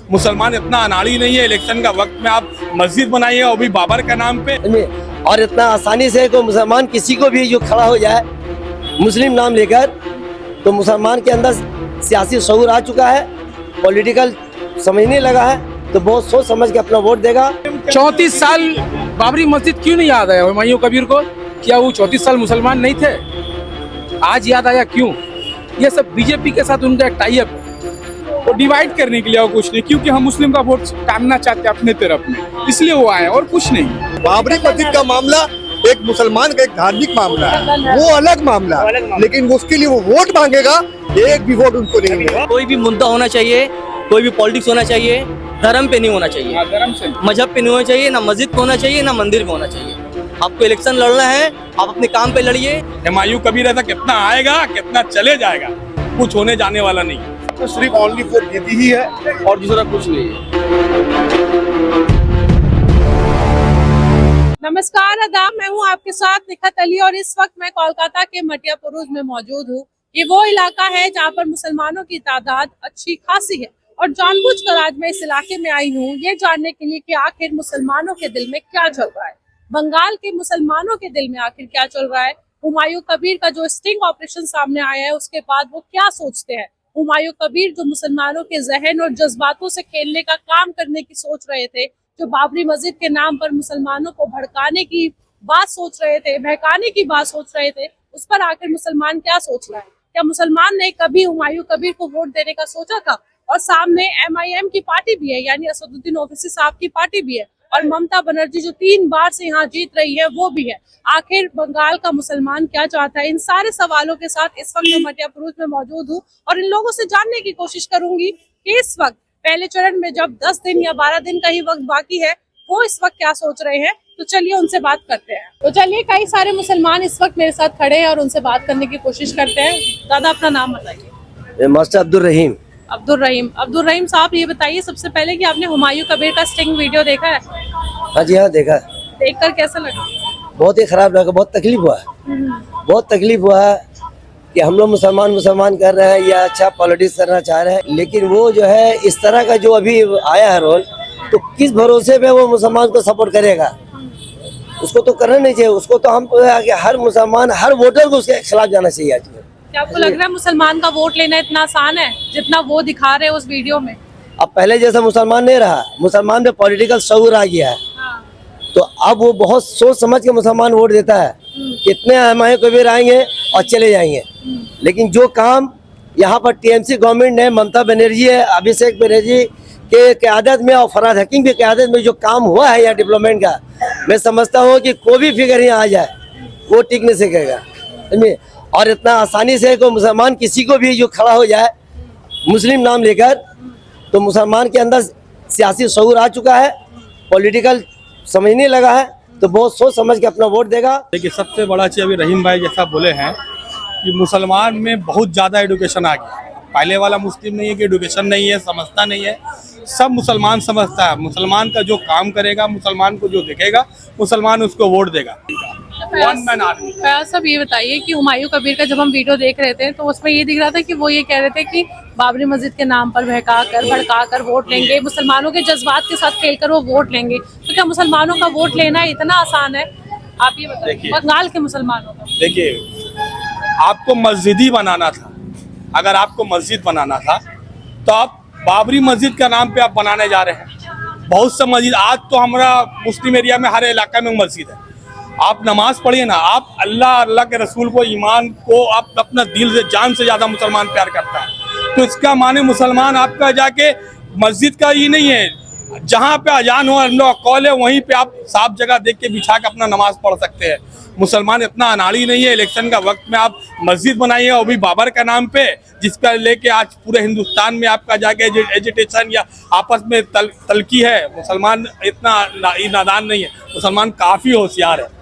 मुसलमान इतना अनाड़ी नहीं है, इलेक्शन का वक्त में आप मस्जिद बनाइए और भी बाबर के नाम पे। और इतना आसानी से कोई मुसलमान किसी को भी जो खड़ा हो जाए मुस्लिम नाम लेकर, तो मुसलमान के अंदर सियासी शऊर आ चुका है, पॉलिटिकल समझने लगा है, तो बहुत सोच समझ के अपना वोट देगा। 34 साल बाबरी मस्जिद क्यों नहीं याद आया हुमायूं कबीर को? क्या वो 34 साल मुसलमान नहीं थे? आज याद आया क्यों? ये सब बीजेपी के साथ उनका एक टाई अप है, वो डिवाइड करने के लिए और कुछ नहीं, क्योंकि हम मुस्लिम का वोट टांगना चाहते हैं अपने तरफ में, इसलिए वो आए और कुछ नहीं। बाबरी मस्जिद का मामला एक मुसलमान का एक धार्मिक मामला है, वो अलग मामला है, लेकिन उसके लिए वो वोट मांगेगा, एक भी वोट उनको नहीं मिलेगा। कोई भी मुद्दा होना चाहिए, कोई भी पॉलिटिक्स होना चाहिए, धर्म पे नहीं होना चाहिए, धर्म से मजहब पे नहीं होना चाहिए, ना मस्जिद पे होना चाहिए, ना मंदिर पे होना चाहिए। आपको इलेक्शन लड़ना है, आप अपने काम पे लड़िए। हुमायूं कबीर ऐसा कितना आएगा, कितना चले जाएगा, कुछ होने जाने वाला नहीं। तो सिर्फ ओनली फॉर खेती ही है और दूसरा कुछ नहीं है। नमस्कार, आदाब, मैं हूं आपके साथ निखत अली और इस वक्त मैं कोलकाता के मटिया पुरुष में मौजूद हूं। ये वो इलाका है जहां पर मुसलमानों की तादाद अच्छी खासी है और जानबूझकर आज मैं इस इलाके में आई हूं ये जानने के लिए कि आखिर मुसलमानों के दिल में क्या चल रहा है, बंगाल के मुसलमानों के दिल में आखिर क्या चल रहा है। हुमायूं कबीर का जो स्टिंग ऑपरेशन सामने आया है उसके बाद वो क्या सोचते हैं। हुमायूं कबीर जो मुसलमानों के जहन और जज्बातों से खेलने का काम करने की सोच रहे थे, जो बाबरी मस्जिद के नाम पर मुसलमानों को भड़काने की बात सोच रहे थे, बहकाने की बात सोच रहे थे, उस पर आखिर मुसलमान क्या सोच रहा है। क्या मुसलमान ने कभी हुमायूं कबीर को वोट देने का सोचा था? और सामने MIM की पार्टी भी है, यानी असदुद्दीन ओवैसी साहब की पार्टी भी है, और ममता बनर्जी जो 3 बार से यहाँ जीत रही है वो भी है। आखिर बंगाल का मुसलमान क्या चाहता है? इन सारे सवालों के साथ इस वक्त मैं मटिया पुरुष में मौजूद हूँ और इन लोगों से जानने की कोशिश करूंगी कि इस वक्त पहले चरण में जब 10 दिन या 12 दिन का ही वक्त बाकी है, वो इस वक्त क्या सोच रहे हैं। तो चलिए उनसे बात करते हैं। तो चलिए, कई सारे मुसलमान इस वक्त मेरे साथ खड़े हैं और उनसे बात करने की कोशिश करते हैं। दादा, अपना नाम बताइए। मास्टर अब्दुल रहीम। अब्दुल रहीम साहब, ये बताइए सबसे पहले कि आपने हुमायूं कबीर का स्टिंग वीडियो देखा है? हाँ जी, हाँ देखा। देखकर कैसा लगा? बहुत ही खराब लगा, बहुत तकलीफ हुआ, बहुत तकलीफ हुआ कि हम लोग मुसलमान कर रहे हैं या अच्छा पॉलिटिक्स करना चाह रहे हैं, लेकिन वो जो है इस तरह का जो अभी आया है रोल, तो किस भरोसे पे वो मुसलमान को सपोर्ट करेगा? उसको तो करना नहीं चाहिए। उसको तो हम हर मुसलमान, हर वोटर को उसके खिलाफ जाना चाहिए। आज क्या आपको लग रहा है मुसलमान का वोट लेना इतना आसान है जितना वो दिखा रहे हैं उस वीडियो में? अब पहले जैसा मुसलमान नहीं रहा, मुसलमान में पॉलिटिकल शऊर आ गया है। हाँ। तो अब वो बहुत सोच समझ के मुसलमान वोट देता है। कितने हुमायूं कबीर आएंगे और चले जाएंगे, लेकिन जो काम यहाँ पर TMC गवर्नमेंट ने, ममता बनर्जी है, अभिषेक बनर्जी के क़यादत में और फरहाद हकीम की क़यादत में जो काम हुआ है यहाँ डेवलपमेंट का, मैं समझता हूँ कि कोई भी फिगर यहाँ आ जाए वो टिक नहीं सकेगा। और इतना आसानी से कोई मुसलमान किसी को भी जो खड़ा हो जाए मुस्लिम नाम लेकर, तो मुसलमान के अंदर सियासी शऊर आ चुका है, पॉलिटिकल समझने लगा है, तो बहुत सोच समझ के अपना वोट देगा। देखिए, सबसे बड़ा चीज़ अभी रहीम भाई जैसा बोले हैं कि मुसलमान में बहुत ज़्यादा एडुकेशन आ गया। पहले वाला मुस्लिम नहीं है कि एडुकेशन नहीं है, समझता नहीं है, सब मुसलमान समझता है। मुसलमान का जो काम करेगा, मुसलमान को जो देखेगा, मुसलमान उसको वोट देगा। One man army. सब ये बताइए कि हुमायूं कबीर का जब हम वीडियो देख रहे थे तो उसमें ये दिख रहा था कि वो ये कह रहे थे कि बाबरी मस्जिद के नाम पर भड़का कर वोट लेंगे, मुसलमानों के जज्बात के साथ खेलकर वो वोट लेंगे। तो क्या मुसलमानों का वोट लेना इतना आसान है? आप ये बताइए, बंगाल के मुसलमानों का। देखिए, आपको मस्जिद ही बनाना था। अगर आपको मस्जिद बनाना था तो आप बाबरी मस्जिद का नाम पे आप बनाने जा रहे हैं। बहुत सा मस्जिद, आज तो हमारा मुस्लिम एरिया में हर इलाका में मस्जिद है। आप नमाज पढ़िए ना, आप अल्लाह के रसूल को, ईमान को आप अपना दिल से, जान से ज़्यादा मुसलमान प्यार करता है। तो इसका माने मुसलमान आपका जाके मस्जिद का ही नहीं है, जहाँ पे अजान हो, अल्लाह कौल है, वहीं पे आप साफ जगह देख के बिछा के अपना नमाज पढ़ सकते हैं। मुसलमान इतना अनाड़ी नहीं है, इलेक्शन का वक्त में आप मस्जिद बनाइए और भी बाबर का नाम पे, जिसका लेके आज पूरे हिंदुस्तान में आपका जाके एजिटेशन या आपस में तलकी है। मुसलमान इतना नादान नहीं है, मुसलमान काफ़ी होशियार है।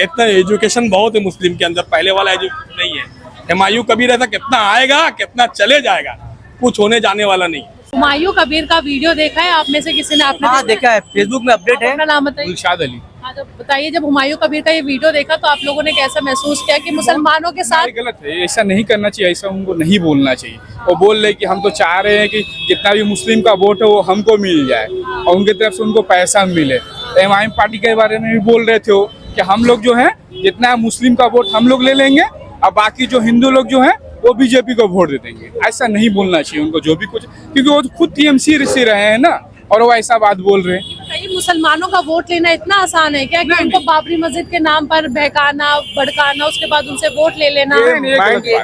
इतना एजुकेशन बहुत है मुस्लिम के अंदर, पहले वाला एजुकेशन नहीं है। हुमायूं कबीर ऐसा कितना आएगा, कितना चले जाएगा, कुछ होने जाने वाला नहीं। हुमायूं कबीर का वीडियो देखा है आप में से किसी ने? आपने हाँ देखा है, फेसबुक में अपडेट है। अपना नाम बताइए। गुलशाद अली। हाँ, तो बताइए, जब हुमायूं कबीर का ये वीडियो देखा तो आप लोगों ने कैसा महसूस किया कि मुसलमानों के साथ? गलत है, ऐसा नहीं करना चाहिए, ऐसा उनको नहीं बोलना चाहिए। वो बोल रहे कि हम तो चाह रहे हैं कि जितना भी मुस्लिम का वोट है वो हमको मिल जाए और उनकी तरफ से उनको पैसा मिले। एमआईएम पार्टी के बारे में भी बोल रहे थे वो कि हम लोग जो है जितना मुस्लिम का वोट हम लोग ले लेंगे और बाकी जो हिंदू लोग जो है वो बीजेपी को वोट दे देंगे। ऐसा नहीं बोलना चाहिए उनको, जो भी कुछ, क्योंकि वो खुद टीएमसी से रहे हैं ना और वो ऐसा बात बोल रहे हैं। बताइए, मुसलमानों का वोट लेना इतना आसान है क्या कि उनको बाबरी मस्जिद के नाम पर बहकाना, भड़काना, उसके बाद उनसे वोट ले लेना?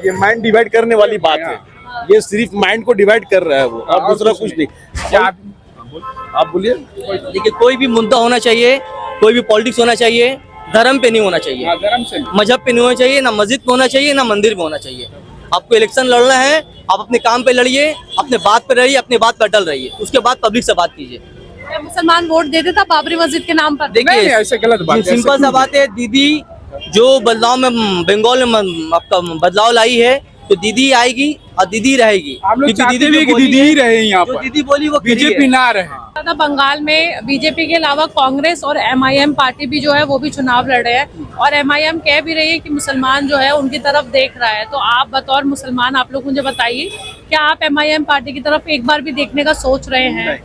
ये माइंड डिवाइड करने वाली बात है। ये सिर्फ माइंड को डिवाइड कर रहा है वो, और दूसरा कुछ नहीं। क्या आप बोलिए। देखिए, कोई भी मुद्दा होना चाहिए, कोई भी पॉलिटिक्स होना चाहिए, धर्म पे नहीं होना चाहिए, धर्म से मजहब पे नहीं होना चाहिए, ना मस्जिद पे होना चाहिए, ना मंदिर पे होना चाहिए। आपको इलेक्शन लड़ना है, आप अपने काम पे लड़िए, अपने बात पे रहिए, अपने बात पर अटल रहिए, उसके बाद पब्लिक से बात कीजिए। क्या मुसलमान वोट दे देता बाबरी मस्जिद के नाम पर? नहीं, ऐसे गलत बात है, सिंपल ऐसे सा बात है, दीदी जो बदलाव में बंगाल में आपका बदलाव लाई है, तो दीदी आएगी और दीदी रहेगी। हम लोग क्योंकि चाहते भी कि बोली दीदी है, ही रहे यहाँ जो पर, दीदी बोली वो बीजेपी ना रहे। ज्यादा बंगाल में बीजेपी के अलावा कांग्रेस और एमआईएम पार्टी भी जो है वो भी चुनाव लड़ रहे हैं और एमआईएम कह भी रही है कि मुसलमान जो है उनकी तरफ देख रहा है। तो आप बतौर मुसलमान आप लोग मुझे बताइए, क्या आप एमआईएम पार्टी की तरफ एक बार भी देखने का सोच रहे हैं?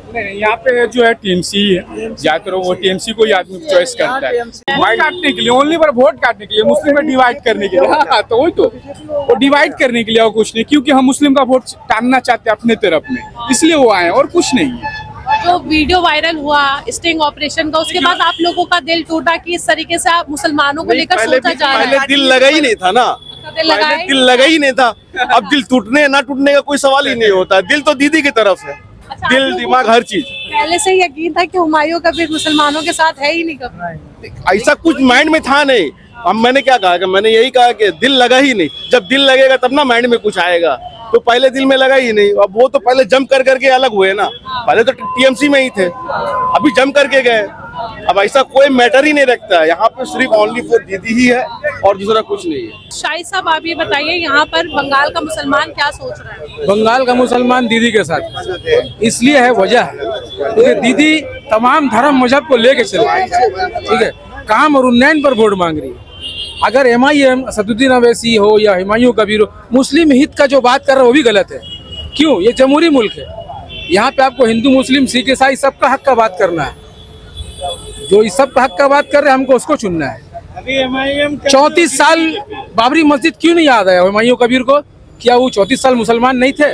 नहीं, यहाँ पे जो है टीएमसी है, ज्यादातर वो टीएमसी को ही आदमी चॉइस करता है वोट काटने के लिए, ओनली पर वोट काटने के लिए, मुस्लिम में डिवाइड करने के लिए। हाँ, तो वही तो, वो डिवाइड करने के लिए और कुछ नहीं, क्योंकि हम मुस्लिम का वोट टानना चाहते हैं अपने तरफ में, इसलिए वो आए और कुछ नहीं है। जो वीडियो वायरल हुआ स्टिंग ऑपरेशन का, उसके बाद आप लोगों का दिल टूटा कि इस तरीके से आप मुसलमानों को लेकर सोचा जा रहा पहले है? दिल लगा ही नहीं था ना, दिल लगाए? पहले दिल लगा ही नहीं था। अब दिल टूटने ना टूटने का कोई सवाल ही नहीं होता। दिल तो दीदी की तरफ है, अच्छा, दिल आप लोगों दिमाग को हर चीज। पहले से ही यकीन था कि हुमायूं कबीर मुसलमानों के साथ है ही नहीं कभी? ऐसा कुछ माइंड में था नहीं। अब मैंने क्या कहा कि मैंने यही कहा कि दिल लगा ही नहीं। जब दिल लगेगा तब ना माइंड में कुछ आएगा, तो पहले दिल में लगा ही नहीं। अब वो तो पहले जम कर करके अलग हुए ना, पहले तो टीएमसी में ही थे, अभी जम करके गए। अब ऐसा कोई मैटर ही नहीं रखता है, यहाँ पे सिर्फ ओनली फॉर दीदी ही है और दूसरा कुछ नहीं है। शाहिद साहब, आप ये बताइए, यहाँ पर बंगाल का मुसलमान क्या सोच रहा है? बंगाल का मुसलमान दीदी के साथ इसलिए है, वजह है क्योंकि दीदी तमाम धर्म मजहब को लेके चल रही है, ठीक है, काम और उन्नयन पर वोट मांग रही है। अगर एमआईएम असदुद्दीन अवैसी हो या हुमायूं कबीर हो, मुस्लिम हित का जो बात कर रहा है वो भी गलत है। क्यों? ये जमहूरी मुल्क है, यहाँ पे आपको हिंदू मुस्लिम सिख ईसाई सबका हक का बात करना है। जो इस सब का हक का बात कर रहे हैं, हमको उसको चुनना है। 34 साल बाबरी मस्जिद क्यों नहीं याद आया हुमायूं कबीर को? क्या वो 34 साल मुसलमान नहीं थे?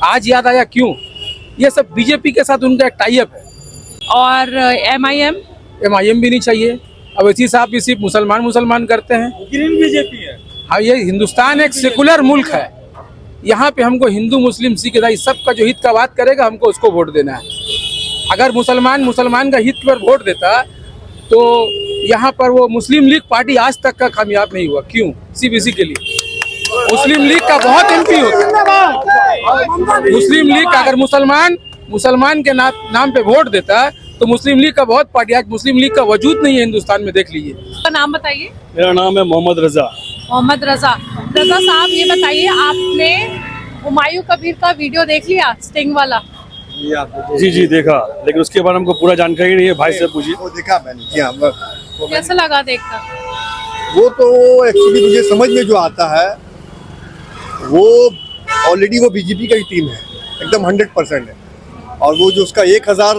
आज याद आया क्यों? ये सब बीजेपी के साथ उनका एक टाई अप है। और एमआईएम भी नहीं चाहिए। अवैसी साहब भी सिर्फ मुसलमान करते हैं। ग्रीन बीजेपी है। हाँ, ये हिंदुस्तान एक सेकुलर मुल्क है, यहाँ पे हमको हिंदू मुस्लिम सिख ईसाई सबका जो हित का बात करेगा हमको उसको वोट देना है। अगर मुसलमान का हित पर वोट देता तो यहाँ पर वो मुस्लिम लीग पार्टी आज तक का कामयाब नहीं हुआ। क्यों? सिर्फ इसी के लिए। मुस्लिम लीग का बहुत एमपी होता है। मुस्लिम लीग का अगर मुसलमान के नाम पे वोट देता तो मुस्लिम लीग का बहुत पार्टी, आज मुस्लिम लीग का वजूद नहीं है हिंदुस्तान में, देख लीजिए। आपका नाम बताइए। मेरा नाम है मोहम्मद रजा। मोहम्मद रजा। रजा साहब, ये बताइए, आपने हुमायूं कबीर का वीडियो देख लिया स्टिंग वाला? जी देखा, लेकिन उसके बारे में हमको पूरा जानकारी नहीं है, भाई से पूछिए। वो देखा मैंने, जी हाँ। कैसा लगा देखकर? वो तो एक्चुअली मुझे समझ में जो आता है, वो ऑलरेडी वो बीजेपी का ही टीम है, एकदम 100% है। और वो जो उसका 1000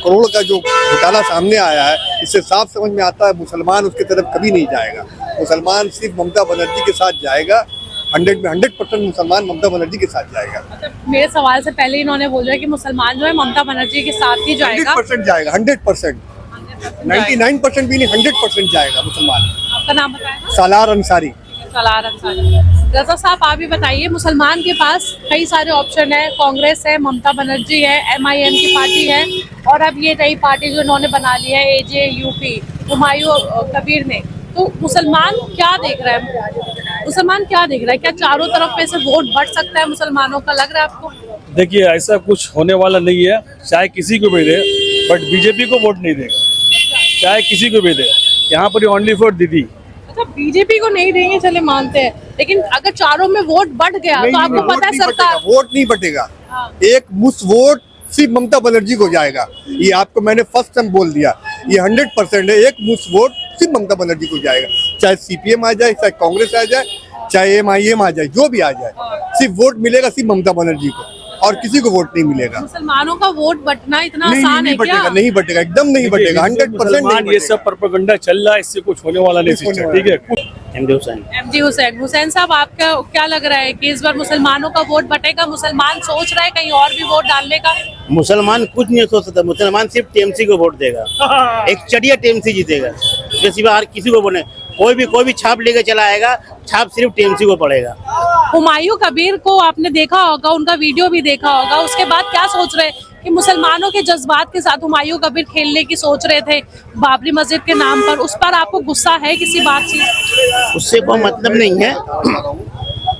करोड़ का जो घोटाला सामने आया है, इससे साफ समझ में आता है मुसलमान उसकी तरफ कभी नहीं जाएगा। मुसलमान सिर्फ ममता बनर्जी के साथ जाएगा, 100 में 100% मुसलमान ममता बनर्जी के साथ जाएगा। अच्छा, मेरे सवाल से पहले इन्होंने बोल दिया कि मुसलमान जो है ममता बनर्जी के साथ ही जाएगा। 100% जाएगा, 100%, 99% भी नहीं, 100% जाएगा मुसलमान। आपका नाम बताएगा? सालार अंसारी। सालार अंसारी। रजा साहब, आप भी बताइए, मुसलमान के पास कई सारे ऑप्शन है, कांग्रेस है, ममता बनर्जी है, एमआईएम की पार्टी है और अब ये नई पार्टी जो इन्होंने बना ली है एजेयूपी, हुमायूं कबीर ने। तो मुसलमान क्या देख रहा है? मुसलमान क्या देख रहा है? क्या चारों तरफ पे से वोट बढ़ सकता है मुसलमानों का, लग रहा है आपको? देखिए, ऐसा कुछ होने वाला नहीं है, चाहे किसी को भी दे, बट बीजेपी को वोट नहीं देगा, चाहे किसी को भी दे। यहाँ पर ओनली फॉर दीदी। अच्छा, बीजेपी को नहीं देंगे, चले मानते हैं, लेकिन अगर चारों में वोट बढ़ गया तो आपको पता है सरकार वोट नहीं बटेगा। हाँ। एक मुश्त वोट सिर्फ ममता बनर्जी को जाएगा, ये आपको मैंने फर्स्ट टाइम बोल दिया। ये 100% है। एक मुश्त वोट सिर्फ ममता बनर्जी को जाएगा, चाहे सीपीएम आ जाए, चाहे कांग्रेस आ जाए, चाहे MIM आ जाए, जो भी आ जाए, सिर्फ वोट मिलेगा सिर्फ ममता बनर्जी को, और किसी को वोट नहीं मिलेगा। मुसलमानों का वोट बटना इतना नहीं, आसान नहीं है क्या? बटेगा, नहीं बटेगा, एकदम नहीं बटेगा, 100% नहीं ये सब प्रोपेगेंडा चल रहा है, इससे कुछ होने वाला नहीं सिस्टम, ठीक है। MD हुसैन साहब, आपका क्या लग रहा है कि इस बार मुसलमानों का वोट बटेगा? मुसलमान सोच रहा है कहीं और भी वोट डालने का? मुसलमान कुछ नहीं सोच सकता, मुसलमान सिर्फ टीएमसी को वोट देगा। एक चढ़िया टीएमसी जीतेगा, इसके सिवा हर किसी को बोले कोई भी छाप लेके चला आएगा, छाप सिर्फ टीएमसी को पड़ेगा। हुमायूं कबीर को आपने देखा होगा, उनका वीडियो भी देखा होगा, उसके बाद क्या सोच रहे हैं कि मुसलमानों के जज्बात के साथ हुमायूं कबीर खेलने की सोच रहे थे बाबरी मस्जिद के नाम पर? उस पर आपको गुस्सा है किसी बात से? उससे कोई मतलब नहीं है।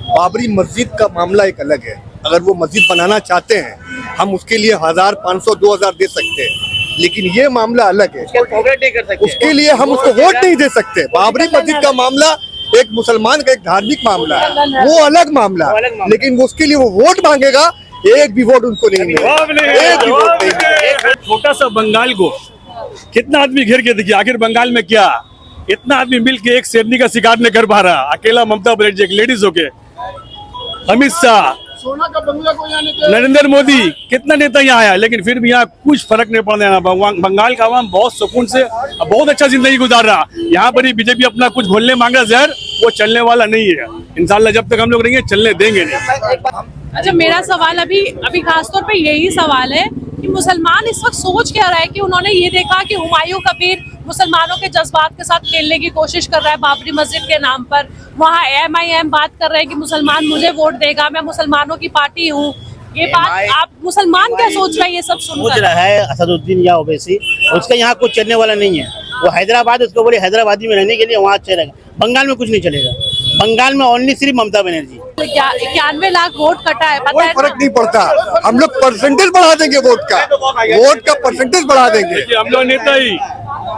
बाबरी मस्जिद का मामला एक अलग है। अगर वो मस्जिद बनाना चाहते हैं, हम उसके लिए 1000, 500, 2000 दे सकते हैं, लेकिन ये मामला अलग है। उसके लिए हम उसको वोट नहीं दे सकते। बाबरी मस्जिद का मामला एक मुसलमान का एक धार्मिक मामला है, वो अलग मामला, लेकिन उसके लिए वो वोट मांगेगा, एक भी वोट उनको नहीं मिलेगा, एक भी वोट नहीं मिलेगा। छोटा सा बंगाल को कितना आदमी घेर के देखिए, आखिर बंगाल में क्या इतना आदमी मिल के एक शेरनी का शिकार नहीं कर पा रहा, अकेला ममता बनर्जी एक लेडीज होके, अमित शाह, नरेंद्र मोदी, कितना नेता यहाँ आया, लेकिन फिर भी यहाँ कुछ फर्क नहीं पड़ रहा। बंगाल का आवाम बहुत सुकून से बहुत अच्छा जिंदगी गुजार रहा। यहाँ पर ही बीजेपी अपना कुछ घोलने मांगा जहर, वो चलने वाला नहीं है। इंशाल्लाह जब तक हम लोग रहेंगे चलने देंगे नहीं। अच्छा, मेरा सवाल अभी खासतौर पे यही सवाल है कि मुसलमान इस वक्त सोच क्या रहा है कि उन्होंने ये देखा कि हुमायूं कबीर मुसलमानों के जज्बात के साथ खेलने की कोशिश कर रहा है बाबरी मस्जिद के नाम पर, वहाँ MIM बात कर रहे हैं कि मुसलमान मुझे वोट देगा, मैं मुसलमानों की पार्टी हूँ। ये बात आप मुसलमान क्या सोच रहे हैं ये सब सोच सुनकर? रहा है असदुद्दीन या ओवैसी, उसका यहाँ कुछ चलने वाला नहीं है। वो हैदराबाद, उसको बोले हैदराबादी में रहने के लिए वहाँ चलेगा, बंगाल में कुछ नहीं चलेगा। बंगाल में ओनली सिर्फ ममता बनर्जी। 91 लाख वोट कटा है, पता कोई है फर्क नहीं पड़ता, हम लोग परसेंटेज बढ़ा देंगे, वोट का परसेंटेज बढ़ा देंगे, हम लोग नेता ही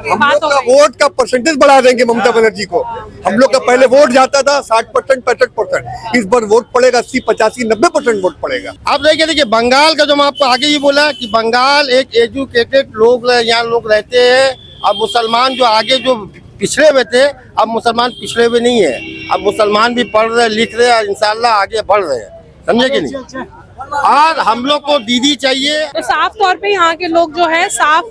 हम लोग का वोट का परसेंटेज बढ़ा देंगे ममता बनर्जी को। हम लोग का पहले वोट जाता था 60%, 65%, इस बार वोट पड़ेगा 80, 85, 90% वोट पड़ेगा। आप देखिए बंगाल का, जो मैं आपको आगे ही बोला कि बंगाल एक एजुकेटेड लोग यहाँ लोग रहते हैं। अब मुसलमान जो आगे जो पिछड़े हुए थे, अब मुसलमान पिछड़े हुए नहीं है, अब मुसलमान भी पढ़ रहे, लिख रहे हैं, इंशाल्लाह आगे बढ़ रहे हैं, समझे कि नहीं। और हम लोग को दीदी चाहिए। तो साफ तौर पे यहाँ के लोग जो है साफ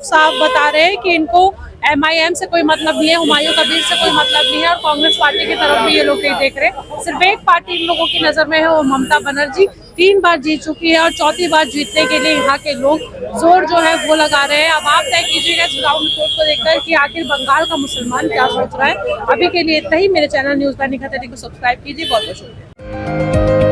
बता रहे हैं कि इनको MIM से कोई मतलब नहीं है, हुमायूं कबीर से कोई मतलब नहीं है, और कांग्रेस पार्टी की तरफ भी ये लोग नहीं देख रहे। सिर्फ एक पार्टी इन लोगों की नजर में है, वो ममता बनर्जी 3 बार जीत चुकी है और 4थी बार जीतने के लिए यहाँ के लोग जोर जो है वो लगा रहे हैं। अब आप तय कीजिएगा इस ग्राउंड रिपोर्ट को देखकर कि आखिर बंगाल का मुसलमान क्या सोच रहा है। अभी के लिए इतना ही। मेरे चैनल न्यूज़ बाय निखत को सब्सक्राइब कीजिए। बहुत बहुत शुक्रिया।